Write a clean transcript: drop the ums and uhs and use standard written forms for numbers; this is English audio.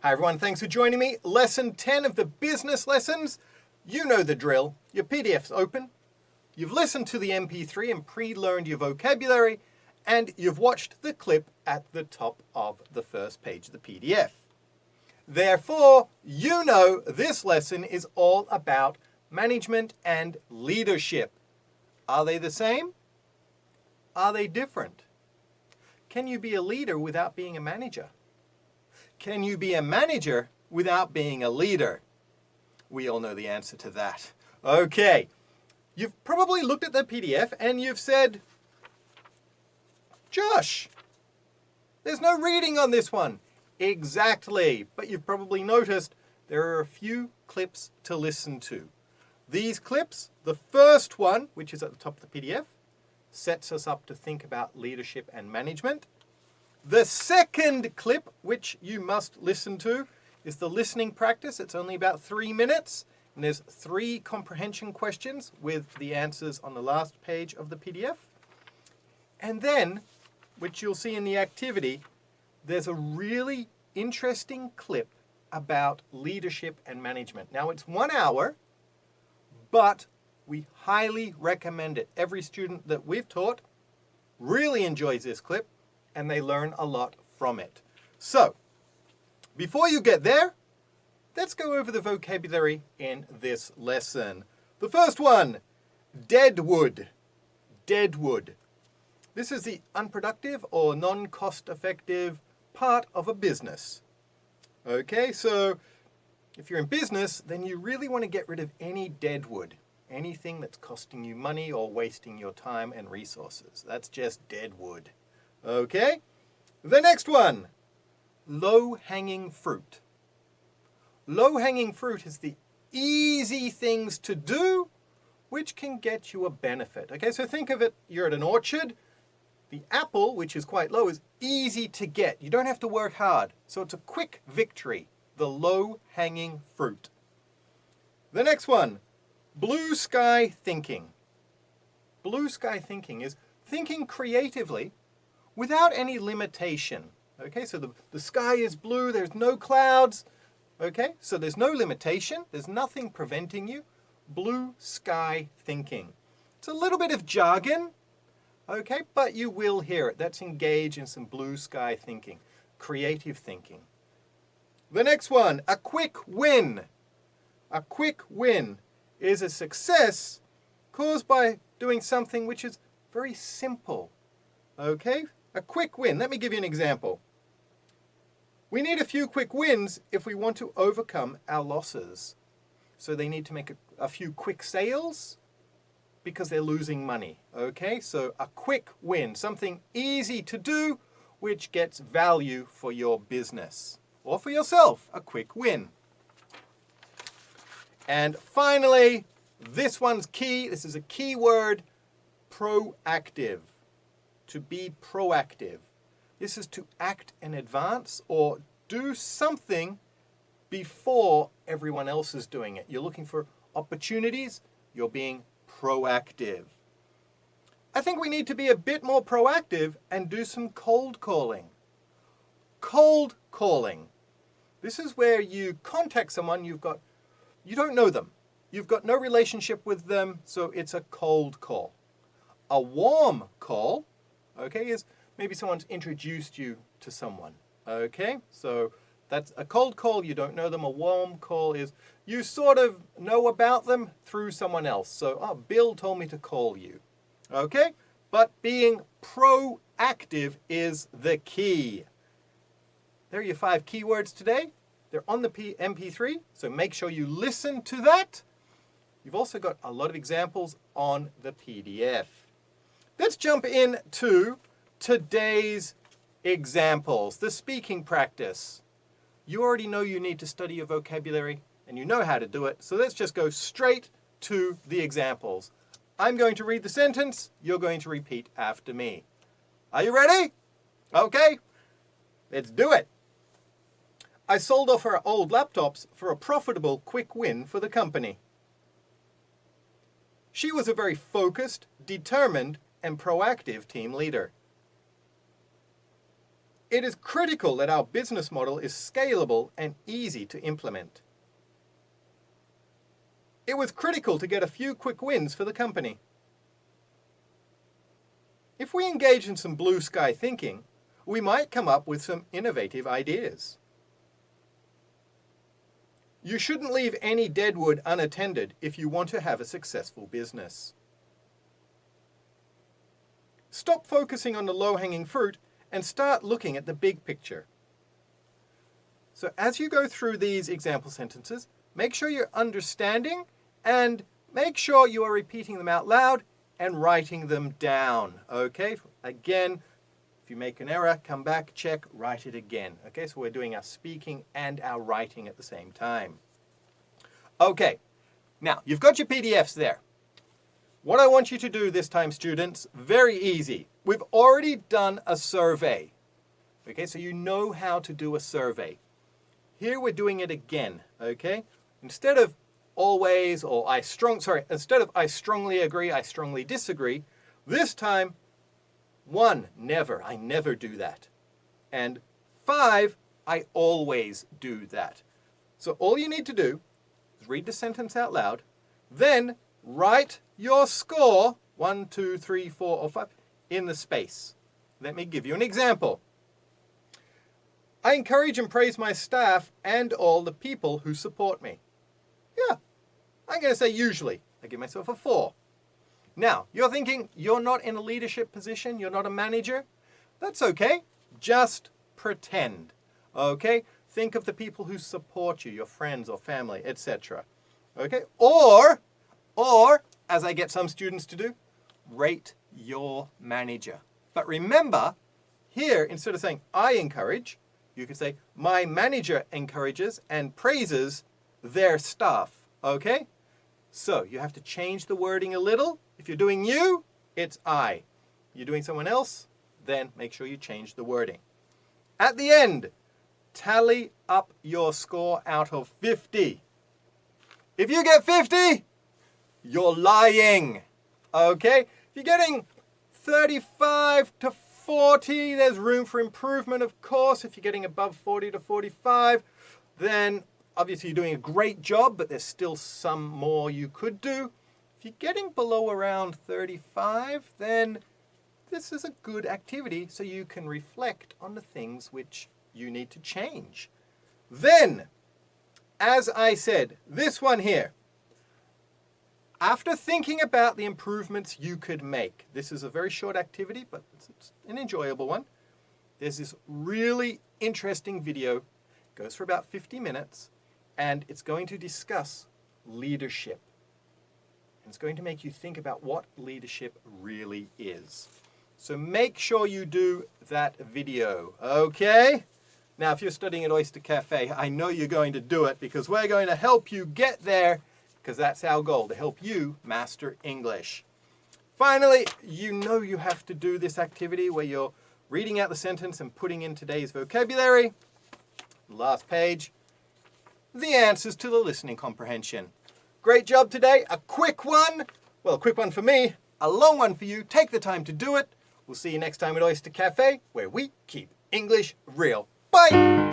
Hi everyone, thanks for joining me. Lesson 10 of the business lessons. You know the drill. Your PDF's open. You've listened to the MP3 and pre-learned your vocabulary, and you've watched the clip at the top of the first page of the PDF. Therefore, you know this lesson is all about management and leadership. Are they the same? Are they different? Can you be a leader without being a manager? Can you be a manager without being a leader? We all know the answer to that. Okay, you've probably looked at the PDF and you've said, Josh, there's no reading on this one. Exactly, but you've probably noticed there are a few clips to listen to. These clips, the first one, which is at the top of the PDF, sets us up to think about leadership and management. The second clip, which you must listen to, is the listening practice. It's only about 3 minutes, and there's 3 comprehension questions with the answers on the last page of the PDF. And then, which you'll see in the activity, there's a really interesting clip about leadership and management. Now, it's 1 hour, but we highly recommend it. Every student that we've taught really enjoys this clip, and they learn a lot from it. So, before you get there, let's go over the vocabulary in this lesson. The first one, Deadwood. Deadwood. This is the unproductive or non-cost-effective part of a business. Okay, so if you're in business, then you really want to get rid of any deadwood, anything that's costing you money or wasting your time and resources. That's just deadwood. Okay, the next one, low-hanging fruit. Low-hanging fruit is the easy things to do which can get you a benefit. Okay, so think of it, you're at an orchard. The apple, which is quite low, is easy to get. You don't have to work hard. So it's a quick victory, the low-hanging fruit. The next one, blue sky thinking. Blue sky thinking is thinking creatively without any limitation. Okay, so the sky is blue, there's no clouds. Okay, so there's no limitation, there's nothing preventing you. Blue sky thinking. It's a little bit of jargon, okay, but you will hear it. That's engage in some blue sky thinking, creative thinking. The next one, a quick win. A quick win is a success caused by doing something which is very simple. Okay, a quick win. Let me give you an example. We need a few quick wins if we want to overcome our losses. So they need to make a few quick sales because they're losing money. Okay, so a quick win, something easy to do which gets value for your business or for yourself, a quick win. And finally, this one's key. This is a key word, proactive. To be proactive. This is to act in advance or do something before everyone else is doing it. You're looking for opportunities. You're being proactive. I think we need to be a bit more proactive and do some cold calling. Cold calling. This is where you contact someone you don't know them. You've got no relationship with them, so it's a cold call. A warm call, okay, is maybe someone's introduced you to someone. Okay, so that's a cold call. You don't know them. A warm call is you sort of know about them through someone else. So, oh, Bill told me to call you. Okay, but being proactive is the key. There are your 5 keywords today. They're on the MP3, so make sure you listen to that. You've also got a lot of examples on the PDF. Let's jump into today's examples, the speaking practice. You already know you need to study your vocabulary and you know how to do it, so let's just go straight to the examples. I'm going to read the sentence, you're going to repeat after me. Are you ready? Okay, let's do it. I sold off our old laptops for a profitable quick win for the company. She was a very focused, determined, and proactive team leader. It is critical that our business model is scalable and easy to implement. It was critical to get a few quick wins for the company. If we engage in some blue sky thinking, we might come up with some innovative ideas. You shouldn't leave any deadwood unattended if you want to have a successful business. Stop focusing on the low-hanging fruit and start looking at the big picture. So as you go through these example sentences, make sure you're understanding and make sure you are repeating them out loud and writing them down, okay? Again, if you make an error, come back, check, write it again. Okay, so we're doing our speaking and our writing at the same time. Okay, now you've got your PDFs there. What I want you to do this time, students, very easy. We've already done a survey. Okay, so you know how to do a survey. Here we're doing it again, okay? Instead of always or instead of I strongly agree, I strongly disagree, this time 1, never, I never do that. And 5, I always do that. So all you need to do is read the sentence out loud, then write your score, 1, 2, 3, 4, or 5, in the space. Let me give you an example. I encourage and praise my staff and all the people who support me. Yeah, I'm going to say usually. I give myself a 4. Now, you're thinking you're not in a leadership position, you're not a manager. That's okay. Just pretend. Okay? Think of the people who support you, your friends or family, etc. Okay? Or, as I get some students to do, rate your manager. But remember, here, instead of saying I encourage, you can say my manager encourages and praises their staff. Okay? So you have to change the wording a little. If you're doing you, it's I. You're doing someone else, then make sure you change the wording. At the end, tally up your score out of 50. If you get 50, you're lying. Okay? If you're getting 35 to 40, there's room for improvement, of course. If you're getting above 40 to 45, then obviously you're doing a great job, but there's still some more you could do. If you're getting below around 35, then this is a good activity so you can reflect on the things which you need to change. Then, as I said, this one here, after thinking about the improvements you could make, this is a very short activity, but it's an enjoyable one. There's this really interesting video, it goes for about 50 minutes, and it's going to discuss leadership. And it's going to make you think about what leadership really is. So make sure you do that video, okay? Now, if you're studying at Oyster Cafe, I know you're going to do it because we're going to help you get there because that's our goal, to help you master English. Finally, you know you have to do this activity where you're reading out the sentence and putting in today's vocabulary. Last page, the answers to the listening comprehension. Great job today. A quick one. Well, a quick one for me. A long one for you. Take the time to do it. We'll see you next time at Oyster Cafe, where we keep English real. Bye.